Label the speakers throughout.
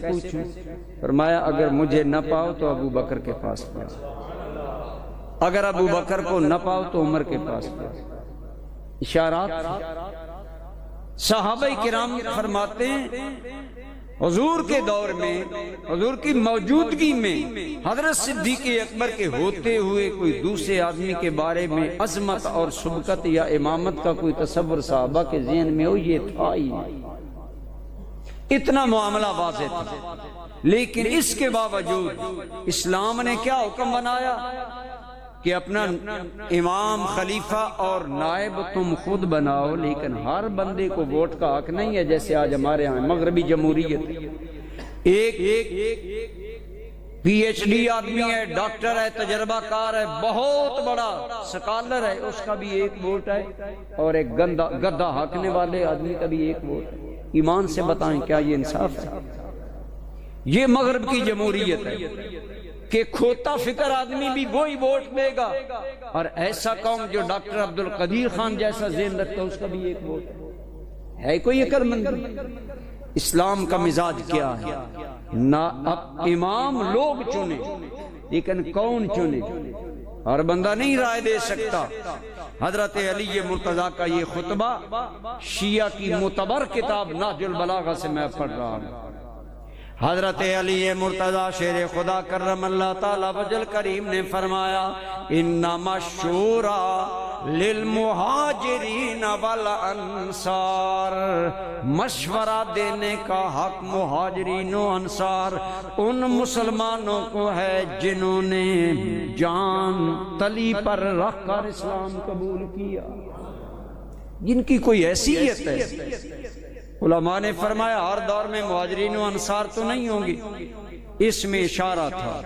Speaker 1: پوچھوں؟ فرمایا اگر مجھے نہ پاؤ تو ابو بکر کے پاس پاؤ، اگر ابو بکر کو نہ پاؤ تو عمر کے پاس پاؤ۔ اشارات صحابہ کرام فرماتے ہیں حضور کے دور میں، حضور کی موجودگی میں حضرت صدیق اکبر کے ہوتے ہوئے کوئی دوسرے آدمی کے بارے میں عظمت اور سبقت یا امامت کا کوئی تصور صحابہ کے ذہن میں ہو، یہ تھا ہی نہیں۔ اتنا معاملہ واضح تھا، لیکن اس کے باوجود اسلام نے کیا حکم بنایا کہ اپنا امام، خلیفہ اور نائب تم خود بناؤ، لیکن ہر بندے کو ووٹ کا حق نہیں ہے جیسے آج ہمارے ہاں مغربی جمہوریت۔ ایک پی ایچ ڈی آدمی ہے، ڈاکٹر ہے، تجربہ کار ہے، بہت بڑا سکالر ہے، اس کا بھی ایک ووٹ ہے، اور ایک گدھا ہانکنے والے آدمی کا بھی ایک ووٹ ہے۔ ایمان سے بتائیں کیا یہ انصاف ہے؟ یہ مغرب کی جمہوریت ہے کہ کھوتا فکر آدمی بھی وہی ووٹ دے گا، اور ایسا قوم جو ڈاکٹر عبد القدیر خان جیسا ذہن رکھتا ہے اس کا بھی ایک ووٹ ہے۔ کوئی عقل مندی؟ اسلام کا مزاج کیا ہے؟ نہ اب امام لوگ چنے، لیکن کون چنے؟ ہر بندہ نہیں رائے دے سکتا۔ حضرت علی مرتضیٰ کا یہ خطبہ شیعہ کی معتبر کتاب نہج البلاغہ سے میں پڑھ رہا ہوں۔ حضرت علی مرتضیٰ شیر خدا کرم اللہ تعالی وجل کریم نے فرمایا انما الشورى للمہاجرین والانصار، مشورہ دینے کا حق مہاجرین و انصار ان مسلمانوں کو ہے جنہوں نے جان تلی پر رکھ کر اسلام قبول کیا، جن کی کوئی حیثیت ہے۔ علماء نے فرمایا ہر دور میں مہاجرین و انصار تو نہیں ہوں گے، اس میں اشارہ تھا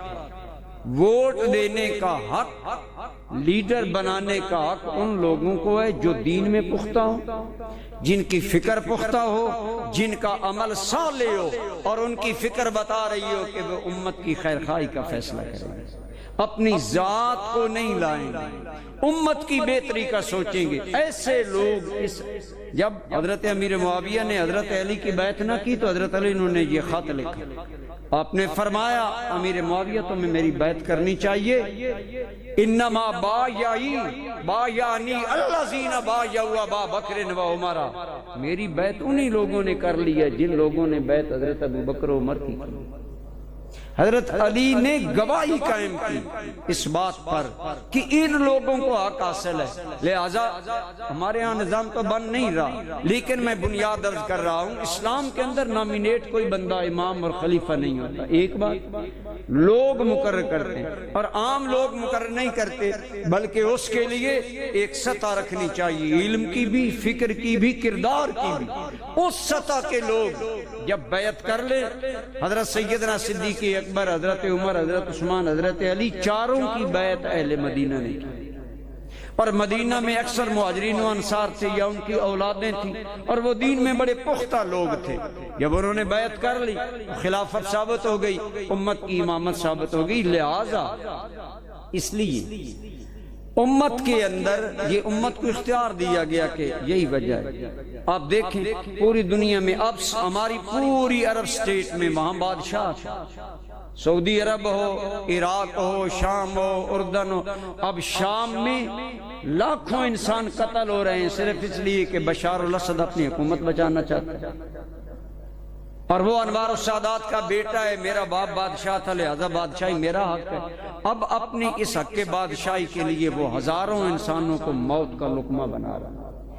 Speaker 1: ووٹ دینے کا حق، لیڈر بنانے کا حق ان لوگوں کو ہے جو دین میں پختہ ہو، جن کی فکر پختہ ہو، جن کا عمل صالح ہو، اور ان کی فکر بتا رہی ہو کہ وہ امت کی خیر خواہی کا فیصلہ کریں گے، اپنی ذات کو نہیں لائیں گے، امت کی بہتری کا سوچیں گے۔ ایسے لوگ جب حضرت امیر معاویہ نے حضرت علی کی بیعت نہ کی تو حضرت علی نے یہ خط لکھا، آپ نے فرمایا امیر معاویہ تمہیں میری بیعت کرنی چاہیے، انما بایعنی الذین بایعوا ابا بکر و عمر، میری بیعت انہی لوگوں نے کر لی ہے جن لوگوں نے بیعت حضرت ابو بکر و عمر کی۔ حضرت علی نے گواہی قائم کی اس بات پر کہ ان لوگوں کو حق حاصل ہے، لہذا ہمارے ہاں نظام تو بن نہیں رہا، لیکن میں بنیاد عرض کر رہا ہوں اسلام کے اندر نامینیٹ کوئی بندہ امام اور خلیفہ نہیں ہوتا۔ ایک بات لوگ مقرر کرتے ہیں، اور عام لوگ مقرر نہیں کرتے، بلکہ اس کے لیے ایک سطح رکھنی چاہیے، علم کی بھی، فکر کی بھی، کردار کی بھی۔ اس سطح کے لوگ جب بیعت کر لیں، حضرت سیدنا صدیق اکبر، حضرت عمر، حضرت عثمان، حضرت علی، چاروں کی بیعت اہل مدینہ نے کی، اور مدینہ میں اکثر مہاجرین و انصار تھے یا ان کی اولادیں تھیں، اور وہ دین میں بڑے پختہ لوگ تھے۔ جب انہوں نے بیعت کر لی، خلافت ثابت ہو گئی، امت کی امامت ثابت ہو گئی۔ لہذا اس لیے امت کے اندر یہ امت کو اختیار دیا گیا کہ یہی وجہ ہے۔ آپ دیکھیں پوری دنیا میں اب ہماری پوری عرب سٹیٹ میں وہاں بادشاہ، سعودی عرب ہو، عراق ہو، شام ہو، اردن ہو، اب شام میں لاکھوں انسان قتل ہو رہے ہیں صرف اس لیے کہ بشار الاسد اپنی حکومت بچانا چاہتا ہے، اور وہ انوار السادات کا بیٹا ہے، میرا باپ بادشاہ تھا لہذا بادشاہی میرا حق ہے۔ اب اپنی اس حق کے بادشاہی کے لیے وہ ہزاروں انسانوں کو موت کا لقمہ بنا رہا ہے۔